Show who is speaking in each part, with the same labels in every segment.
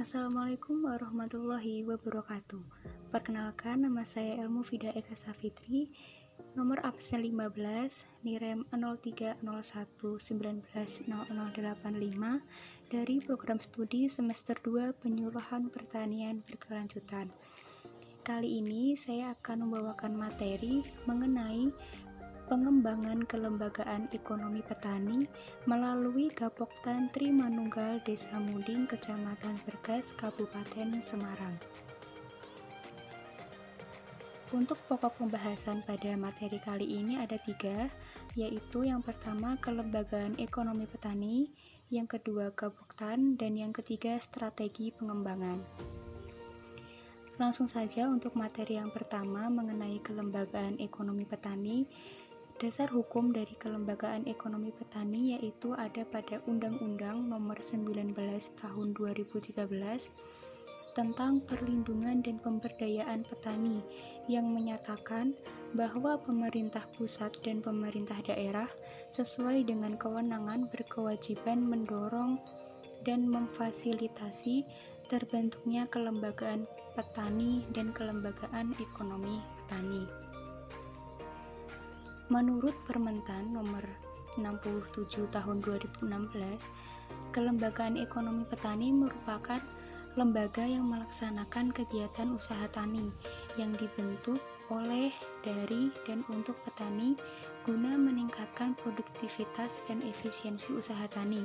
Speaker 1: Assalamualaikum warahmatullahi wabarakatuh. Perkenalkan, nama saya Elmu Fida Eka Safitri, nomor absen 15, NIREM 0301190085 dari program studi semester 2 Penyuluhan Pertanian Berkelanjutan. Kali ini saya akan membawakan materi mengenai pengembangan kelembagaan ekonomi petani melalui Gapoktan Trimanunggal Desa Munding, Kecamatan Bergas, Kabupaten Semarang. Untuk pokok pembahasan pada materi kali ini ada 3, yaitu yang pertama kelembagaan ekonomi petani, yang kedua Gapoktan, dan yang ketiga strategi pengembangan. Langsung saja untuk materi yang pertama mengenai kelembagaan ekonomi petani. Dasar hukum dari kelembagaan ekonomi petani yaitu ada pada Undang-Undang Nomor 19 Tahun 2013 tentang perlindungan dan pemberdayaan petani yang menyatakan bahwa pemerintah pusat dan pemerintah daerah sesuai dengan kewenangan berkewajiban mendorong dan memfasilitasi terbentuknya kelembagaan petani dan kelembagaan ekonomi petani. Menurut Permentan Nomor 67 Tahun 2016, kelembagaan ekonomi petani merupakan lembaga yang melaksanakan kegiatan usaha tani yang dibentuk oleh, dari, dan untuk petani guna meningkatkan produktivitas dan efisiensi usaha tani,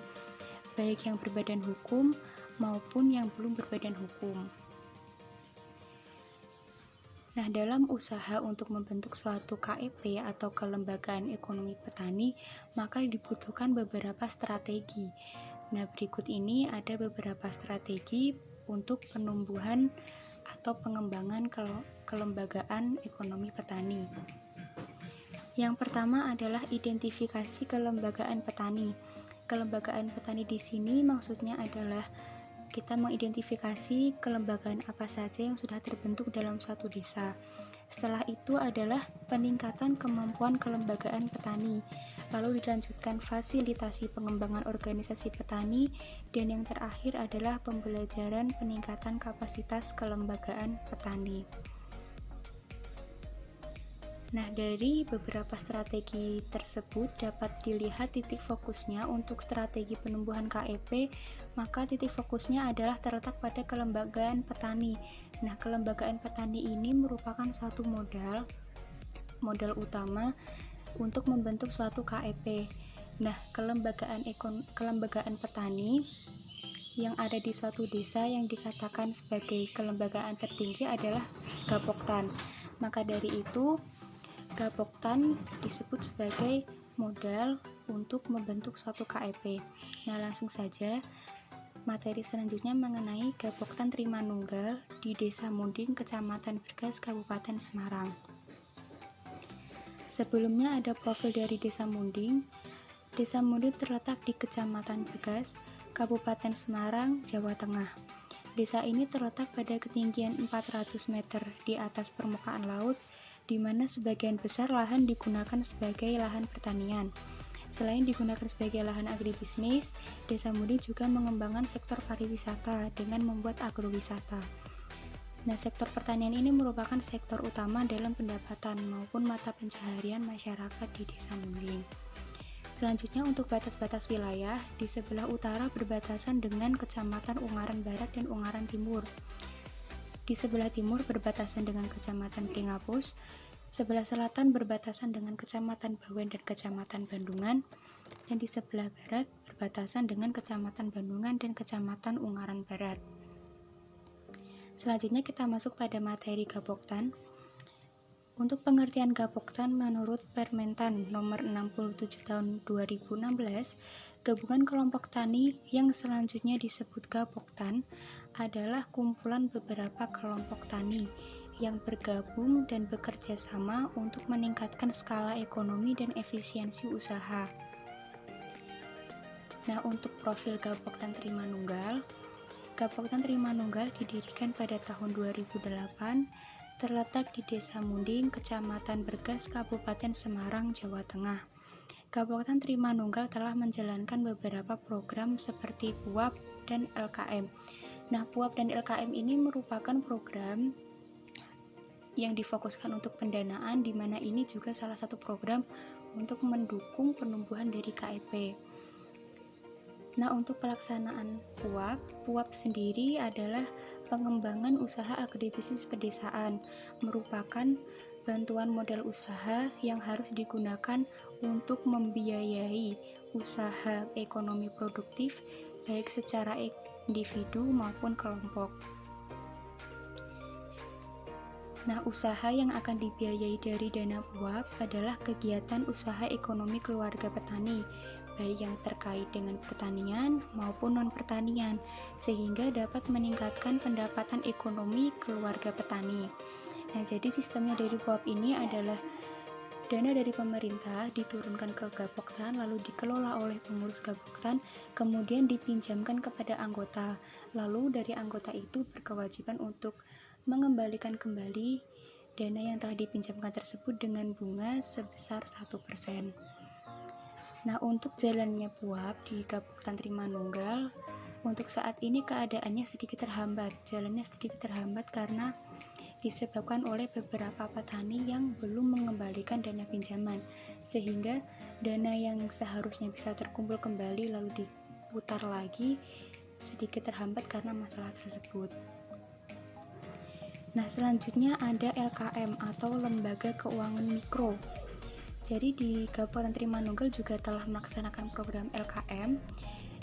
Speaker 1: baik yang berbadan hukum maupun yang belum berbadan hukum. Nah, dalam usaha untuk membentuk suatu KEP atau kelembagaan ekonomi petani, maka dibutuhkan beberapa strategi. Nah, berikut ini ada beberapa strategi untuk penumbuhan atau pengembangan kelembagaan ekonomi petani. Yang pertama adalah identifikasi kelembagaan petani. Kelembagaan petani di sini maksudnya adalah kita mengidentifikasi kelembagaan apa saja yang sudah terbentuk dalam suatu desa. Setelah itu adalah peningkatan kemampuan kelembagaan petani, lalu dilanjutkan fasilitasi pengembangan organisasi petani, dan yang terakhir adalah pembelajaran peningkatan kapasitas kelembagaan petani. Nah, dari beberapa strategi tersebut dapat dilihat titik fokusnya. Untuk strategi penumbuhan KEP, maka titik fokusnya adalah terletak pada kelembagaan petani. Nah, kelembagaan petani ini merupakan suatu modal utama untuk membentuk suatu KEP. Nah, kelembagaan petani yang ada di suatu desa yang dikatakan sebagai kelembagaan tertinggi adalah Gapoktan. Maka dari itu Gapoktan disebut sebagai modal untuk membentuk suatu KEP. Nah, langsung saja materi selanjutnya mengenai Gapoktan Trimanunggal di Desa Munding, Kecamatan Bergas, Kabupaten Semarang. Sebelumnya ada profil dari Desa Munding. Desa Munding terletak di Kecamatan Bergas, Kabupaten Semarang, Jawa Tengah. Desa ini terletak pada ketinggian 400 meter di atas permukaan laut, di mana sebagian besar lahan digunakan sebagai lahan pertanian. Selain digunakan sebagai lahan agribisnis, Desa Munding juga mengembangkan sektor pariwisata dengan membuat agrowisata. Nah, sektor pertanian ini merupakan sektor utama dalam pendapatan maupun mata pencaharian masyarakat di Desa Munding. Selanjutnya untuk batas-batas wilayah, di sebelah utara berbatasan dengan Kecamatan Ungaran Barat dan Ungaran Timur. Di sebelah timur berbatasan dengan Kecamatan Pringapus, sebelah selatan berbatasan dengan Kecamatan Bawen dan Kecamatan Bandungan, dan di sebelah barat berbatasan dengan Kecamatan Bandungan dan Kecamatan Ungaran Barat. Selanjutnya kita masuk pada materi Gapoktan. Untuk pengertian Gapoktan menurut Permentan Nomor 67 Tahun 2016, gabungan kelompok tani yang selanjutnya disebut Gapoktan adalah kumpulan beberapa kelompok tani yang bergabung dan bekerja sama untuk meningkatkan skala ekonomi dan efisiensi usaha. Nah, untuk profil Gapoktan Trimanunggal, Gapoktan Trimanunggal didirikan pada tahun 2008, terletak di Desa Munding, Kecamatan Bergas, Kabupaten Semarang, Jawa Tengah. Gapoktan Trimanunggal telah menjalankan beberapa program seperti PUAP dan LKM. Nah, PUAP dan LKM ini merupakan program yang difokuskan untuk pendanaan, di mana ini juga salah satu program untuk mendukung penumbuhan dari KEP. Nah, untuk pelaksanaan PUAP sendiri adalah pengembangan usaha agribisnis pedesaan, merupakan bantuan modal usaha yang harus digunakan untuk membiayai usaha ekonomi produktif baik secara individu maupun kelompok. Nah, usaha yang akan dibiayai dari dana PUAP adalah kegiatan usaha ekonomi keluarga petani, baik yang terkait dengan pertanian maupun non-pertanian, sehingga dapat meningkatkan pendapatan ekonomi keluarga petani. Nah, jadi sistemnya dari PUAP ini adalah dana dari pemerintah diturunkan ke Gapoktan, lalu dikelola oleh pengurus Gapoktan, kemudian dipinjamkan kepada anggota. Lalu dari anggota itu berkewajiban untuk mengembalikan kembali dana yang telah dipinjamkan tersebut dengan bunga sebesar 1%. Nah, untuk jalannya PUAP di Gapoktan Trimanunggal, untuk saat ini keadaannya sedikit terhambat. Jalannya sedikit terhambat karena disebabkan oleh beberapa petani yang belum mengembalikan dana pinjaman, sehingga dana yang seharusnya bisa terkumpul kembali lalu diputar lagi sedikit terhambat karena masalah tersebut. Nah, selanjutnya ada LKM atau Lembaga Keuangan Mikro. Jadi di Kabupaten Trimanunggal juga telah melaksanakan program LKM,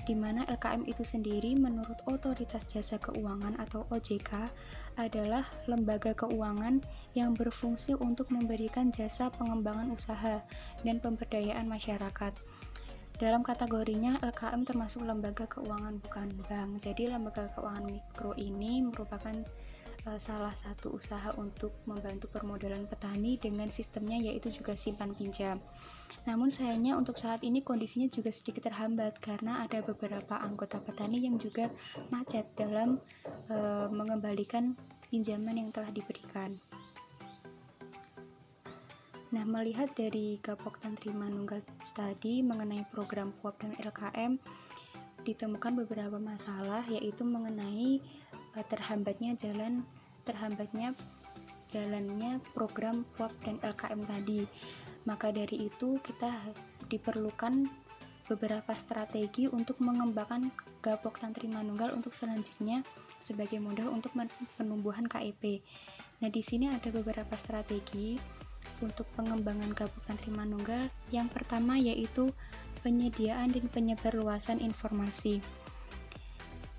Speaker 1: di mana LKM itu sendiri menurut Otoritas Jasa Keuangan atau OJK adalah lembaga keuangan yang berfungsi untuk memberikan jasa pengembangan usaha dan pemberdayaan masyarakat. Dalam kategorinya LKM termasuk lembaga keuangan bukan bank. Jadi lembaga keuangan mikro ini merupakan salah satu usaha untuk membantu permodalan petani dengan sistemnya yaitu juga simpan pinjam. Namun sayangnya untuk saat ini kondisinya juga sedikit terhambat karena ada beberapa anggota petani yang juga macet dalam mengembalikan pinjaman yang telah diberikan. Nah, melihat dari Gapoktan Trimanunggal tadi mengenai program PUAP dan LKM, ditemukan beberapa masalah yaitu mengenai terhambatnya jalannya program PUAP dan LKM tadi. Maka dari itu kita diperlukan beberapa strategi untuk mengembangkan Gapoktan Trimanunggal untuk selanjutnya sebagai modal untuk penumbuhan KEP. Nah, di sini ada beberapa strategi untuk pengembangan Gapoktan Trimanunggal. Yang pertama yaitu penyediaan dan penyebarluasan informasi.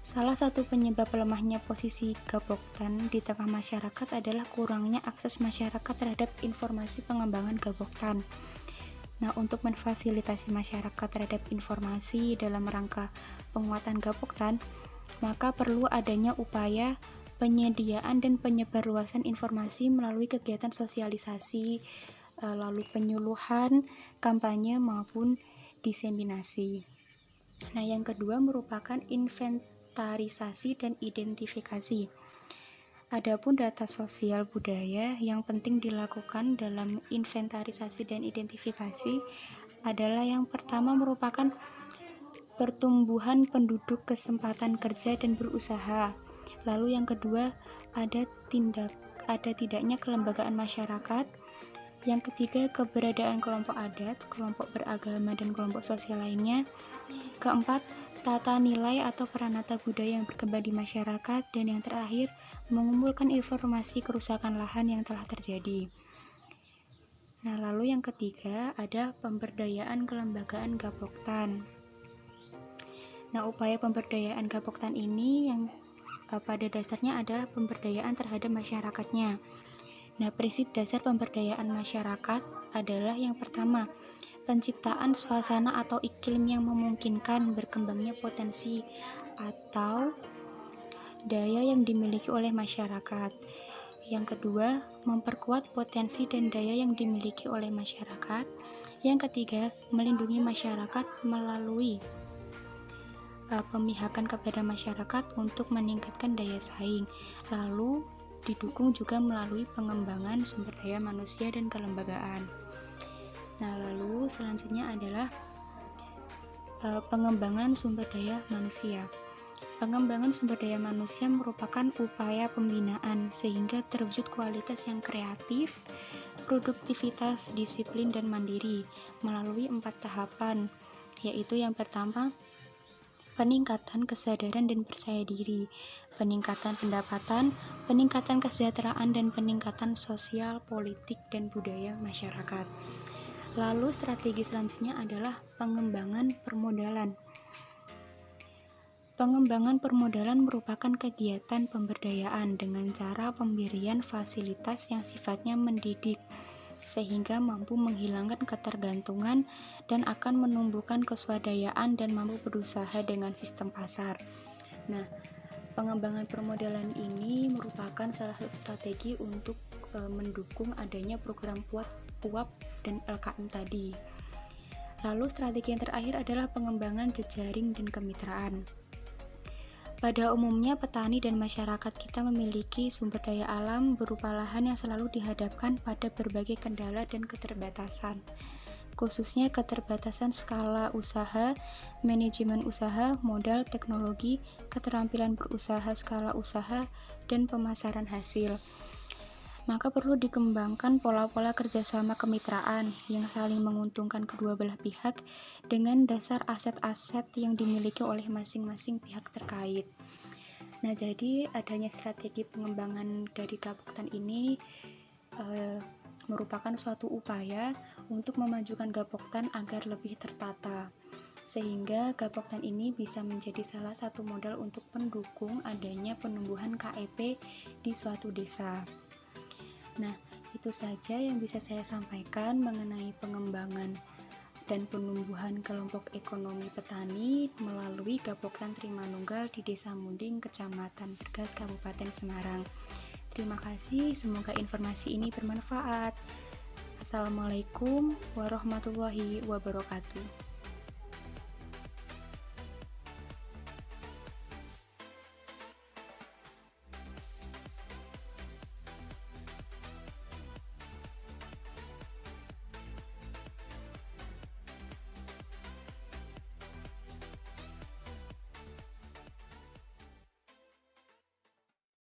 Speaker 1: Salah satu penyebab lemahnya posisi Gapoktan di tengah masyarakat adalah kurangnya akses masyarakat terhadap informasi pengembangan Gapoktan. Nah, untuk memfasilitasi masyarakat terhadap informasi dalam rangka penguatan Gapoktan, maka perlu adanya upaya penyediaan dan penyebarluasan informasi melalui kegiatan sosialisasi, lalu penyuluhan, kampanye maupun diseminasi. Nah, yang kedua merupakan inventarisasi dan identifikasi. Adapun data sosial budaya yang penting dilakukan dalam inventarisasi dan identifikasi adalah yang pertama merupakan pertumbuhan penduduk, kesempatan kerja dan berusaha. Lalu yang kedua ada tidaknya kelembagaan masyarakat. Yang ketiga keberadaan kelompok adat, kelompok beragama dan kelompok sosial lainnya. Keempat, tata nilai atau peranata budaya yang berkembang di masyarakat. Dan yang terakhir, mengumpulkan informasi kerusakan lahan yang telah terjadi. Nah, lalu yang ketiga ada pemberdayaan kelembagaan Gapoktan. Nah, upaya pemberdayaan Gapoktan ini yang pada dasarnya adalah pemberdayaan terhadap masyarakatnya. Nah, prinsip dasar pemberdayaan masyarakat adalah yang pertama, penciptaan suasana atau iklim yang memungkinkan berkembangnya potensi atau daya yang dimiliki oleh masyarakat. Yang kedua, memperkuat potensi dan daya yang dimiliki oleh masyarakat. Yang ketiga, melindungi masyarakat melalui pemihakan kepada masyarakat untuk meningkatkan daya saing. Lalu didukung juga melalui pengembangan sumber daya manusia dan kelembagaan. Nah, lalu selanjutnya adalah pengembangan sumber daya manusia. Pengembangan sumber daya manusia merupakan upaya pembinaan sehingga terwujud kualitas yang kreatif, produktivitas, disiplin, dan mandiri melalui 4 tahapan, yaitu yang pertama, peningkatan kesadaran dan percaya diri, peningkatan pendapatan, peningkatan kesejahteraan, dan peningkatan sosial, politik, dan budaya masyarakat. Lalu strategi selanjutnya adalah pengembangan permodalan. Pengembangan permodalan merupakan kegiatan pemberdayaan dengan cara pemberian fasilitas yang sifatnya mendidik, sehingga mampu menghilangkan ketergantungan dan akan menumbuhkan keswadayaan dan mampu berusaha dengan sistem pasar. Nah, pengembangan permodalan ini merupakan salah satu strategi untuk mendukung adanya program PUAP dan LKM tadi. Lalu strategi yang terakhir adalah pengembangan jejaring dan kemitraan. Pada umumnya, petani dan masyarakat kita memiliki sumber daya alam berupa lahan yang selalu dihadapkan pada berbagai kendala dan keterbatasan, khususnya keterbatasan skala usaha, manajemen usaha, modal, teknologi, keterampilan berusaha, skala usaha, dan pemasaran hasil. Maka perlu dikembangkan pola-pola kerjasama kemitraan yang saling menguntungkan kedua belah pihak dengan dasar aset-aset yang dimiliki oleh masing-masing pihak terkait. Nah, jadi adanya strategi pengembangan dari Gapoktan ini merupakan suatu upaya untuk memajukan Gapoktan agar lebih tertata, sehingga Gapoktan ini bisa menjadi salah satu modal untuk mendukung adanya penumbuhan KEP di suatu desa. Nah, itu saja yang bisa saya sampaikan mengenai pengembangan dan penumbuhan kelompok ekonomi petani melalui Gapoktan Trimanunggal di Desa Munding, Kecamatan Bergas, Kabupaten Semarang. Terima kasih, semoga informasi ini bermanfaat. Assalamualaikum warahmatullahi wabarakatuh.